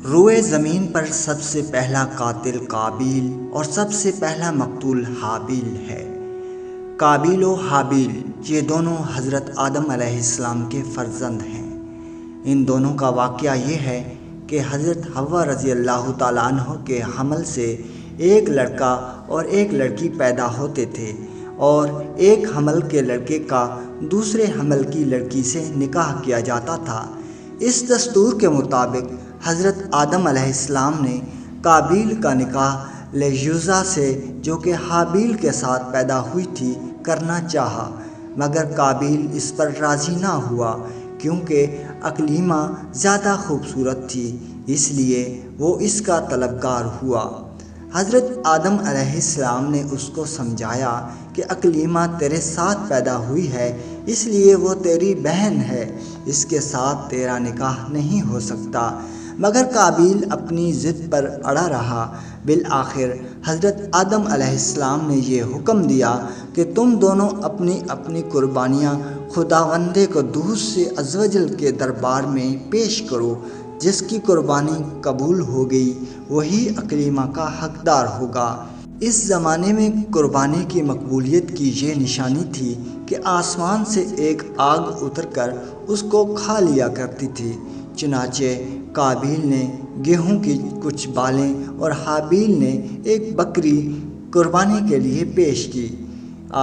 روئے زمین پر سب سے پہلا قاتل قابیل اور سب سے پہلا مقتول حابیل ہے۔ قابیل و حابیل یہ دونوں حضرت آدم علیہ السلام کے فرزند ہیں۔ ان دونوں کا واقعہ یہ ہے کہ حضرت حوا رضی اللہ تعالیٰ عنہ کے حمل سے ایک لڑکا اور ایک لڑکی پیدا ہوتے تھے، اور ایک حمل کے لڑکے کا دوسرے حمل کی لڑکی سے نکاح کیا جاتا تھا۔ اس دستور کے مطابق حضرت آدم علیہ السلام نے قابیل کا نکاح لیوزا سے، جو کہ حابیل کے ساتھ پیدا ہوئی تھی، کرنا چاہا، مگر قابیل اس پر راضی نہ ہوا کیونکہ اکلیمہ زیادہ خوبصورت تھی، اس لیے وہ اس کا طلبگار ہوا۔ حضرت آدم علیہ السلام نے اس کو سمجھایا کہ اکلیمہ تیرے ساتھ پیدا ہوئی ہے، اس لیے وہ تیری بہن ہے، اس کے ساتھ تیرا نکاح نہیں ہو سکتا، مگر قابیل اپنی ضد پر اڑا رہا۔ بالآخر حضرت آدم علیہ السلام نے یہ حکم دیا کہ تم دونوں اپنی اپنی قربانیاں خداوند قدوس سے عز و جل کے دربار میں پیش کرو۔ جس کی قربانی قبول ہو گئی وہی اکلیمہ کا حقدار ہوگا۔ اس زمانے میں قربانی کی مقبولیت کی یہ نشانی تھی کہ آسمان سے ایک آگ اتر کر اس کو کھا لیا کرتی تھی۔ چنانچہ قابیل نے گیہوں کی کچھ بالیں اور حابیل نے ایک بکری قربانی کے لیے پیش کی۔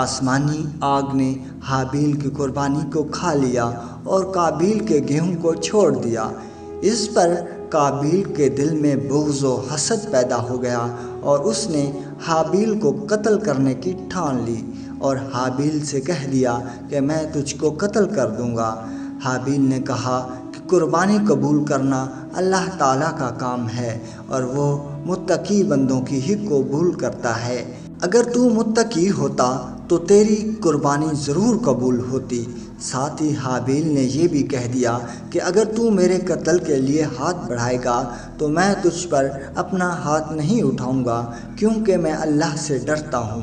آسمانی آگ نے حابیل کی قربانی کو کھا لیا اور قابیل کے گیہوں کو چھوڑ دیا۔ اس پر قابیل کے دل میں بغض و حسد پیدا ہو گیا اور اس نے حابیل کو قتل کرنے کی ٹھان لی اور حابیل سے کہہ دیا کہ میں تجھ کو قتل کر دوں گا۔ حابیل نے کہا کہ قربانی قبول کرنا اللہ تعالیٰ کا کام ہے اور وہ متقی بندوں کی ہی قبول کرتا ہے۔ اگر تو متقی ہوتا تو تیری قربانی ضرور قبول ہوتی۔ ساتھ ہی حابیل نے یہ بھی کہہ دیا کہ اگر تو میرے قتل کے لیے ہاتھ بڑھائے گا تو میں تجھ پر اپنا ہاتھ نہیں اٹھاؤں گا، کیونکہ میں اللہ سے ڈرتا ہوں۔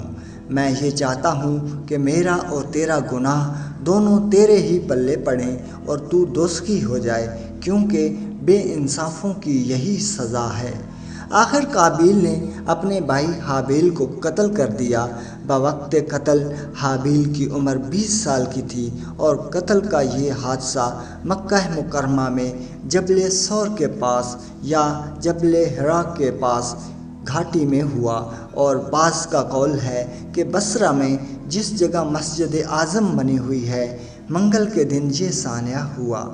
میں یہ چاہتا ہوں کہ میرا اور تیرا گناہ دونوں تیرے ہی پلے پڑیں اور تو دوزخی ہو جائے، کیونکہ بے انصافوں کی یہی سزا ہے۔ آخر قابیل نے اپنے بھائی حابیل کو قتل کر دیا۔ بوقت قتل حابیل کی عمر 20 سال کی تھی اور قتل کا یہ حادثہ مکہ مکرمہ میں جبل ثور کے پاس یا جبل حرا کے پاس گھاٹی میں ہوا، اور بعض کا قول ہے کہ بصرہ میں جس جگہ مسجد اعظم بنی ہوئی ہے، منگل کے دن یہ سانحہ ہوا۔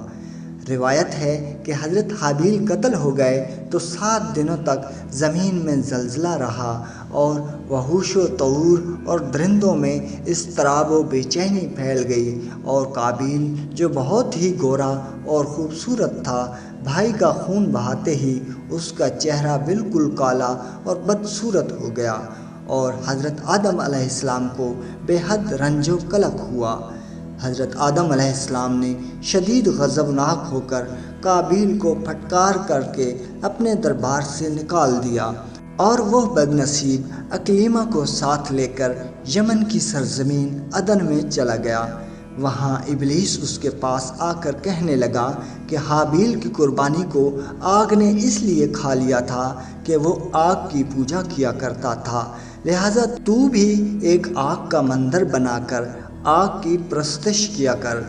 روایت ہے کہ حضرت حابیل قتل ہو گئے تو 7 دنوں تک زمین میں زلزلہ رہا اور وحوش و طور اور درندوں میں اضطراب و بے چینی پھیل گئی، اور قابیل جو بہت ہی گورا اور خوبصورت تھا، بھائی کا خون بہاتے ہی اس کا چہرہ بالکل کالا اور بدصورت ہو گیا، اور حضرت آدم علیہ السلام کو بے حد رنج و قلق ہوا۔ حضرت آدم علیہ السلام نے شدید غضبناک ہو کر قابیل کو پھٹکار کر کے اپنے دربار سے نکال دیا، اور وہ بد نصیب اکلیمہ کو ساتھ لے کر یمن کی سرزمین عدن میں چلا گیا۔ وہاں ابلیس اس کے پاس آ کر کہنے لگا کہ حابیل کی قربانی کو آگ نے اس لیے کھا لیا تھا کہ وہ آگ کی پوجا کیا کرتا تھا، لہٰذا تو بھی ایک آگ کا مندر بنا کر آگ کی پرستش کیا کر۔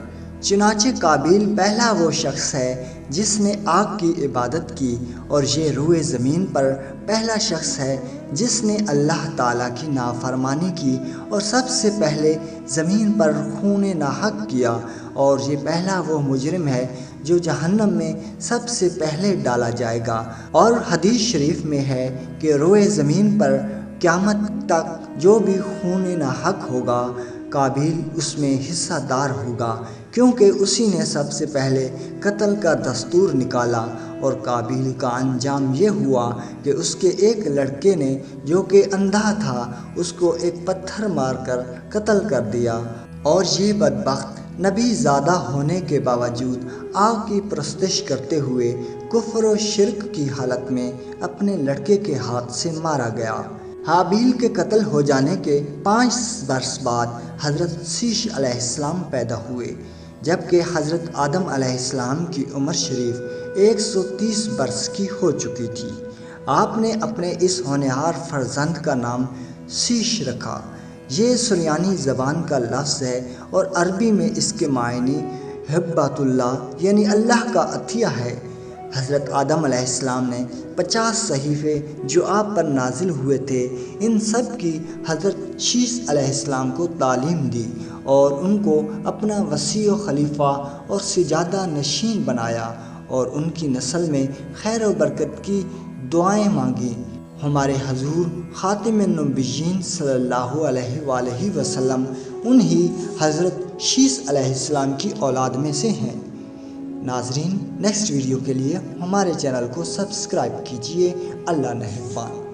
چنانچہ قابیل پہلا وہ شخص ہے جس نے آگ کی عبادت کی، اور یہ روئے زمین پر پہلا شخص ہے جس نے اللہ تعالیٰ کی نافرمانی کی اور سب سے پہلے زمین پر خون ناحق کیا، اور یہ پہلا وہ مجرم ہے جو جہنم میں سب سے پہلے ڈالا جائے گا۔ اور حدیث شریف میں ہے کہ روئے زمین پر قیامت تک جو بھی خون ناحق ہوگا، قابیل اس میں حصہ دار ہوگا، کیونکہ اسی نے سب سے پہلے قتل کا دستور نکالا۔ اور قابیل کا انجام یہ ہوا کہ اس کے ایک لڑکے نے جو کہ اندھا تھا اس کو ایک پتھر مار کر قتل کر دیا، اور یہ بدبخت نبی زادہ ہونے کے باوجود آگ کی پرستش کرتے ہوئے کفر و شرک کی حالت میں اپنے لڑکے کے ہاتھ سے مارا گیا۔ حابیل کے قتل ہو جانے کے 5 برس بعد حضرت شیش علیہ السلام پیدا ہوئے، جبکہ حضرت آدم علیہ السلام کی عمر شریف 130 برس کی ہو چکی تھی۔ آپ نے اپنے اس ہونہار فرزند کا نام شیش رکھا۔ یہ سریانی زبان کا لفظ ہے اور عربی میں اس کے معنی ہبۃ اللہ یعنی اللہ کا عطیہ ہے۔ حضرت آدم علیہ السلام نے 50 صحیفے جو آپ پر نازل ہوئے تھے، ان سب کی حضرت شیش علیہ السلام کو تعلیم دی اور ان کو اپنا وصی و خلیفہ اور سجادہ نشین بنایا اور ان کی نسل میں خیر و برکت کی دعائیں مانگیں۔ ہمارے حضور خاتم النبیین صلی اللہ علیہ وآلہ وسلم انہی حضرت شیش علیہ السلام کی اولاد میں سے ہیں۔ ناظرین، نیکسٹ ویڈیو کے لیے ہمارے چینل کو سبسکرائب کیجیے۔ اللہ نگہبان۔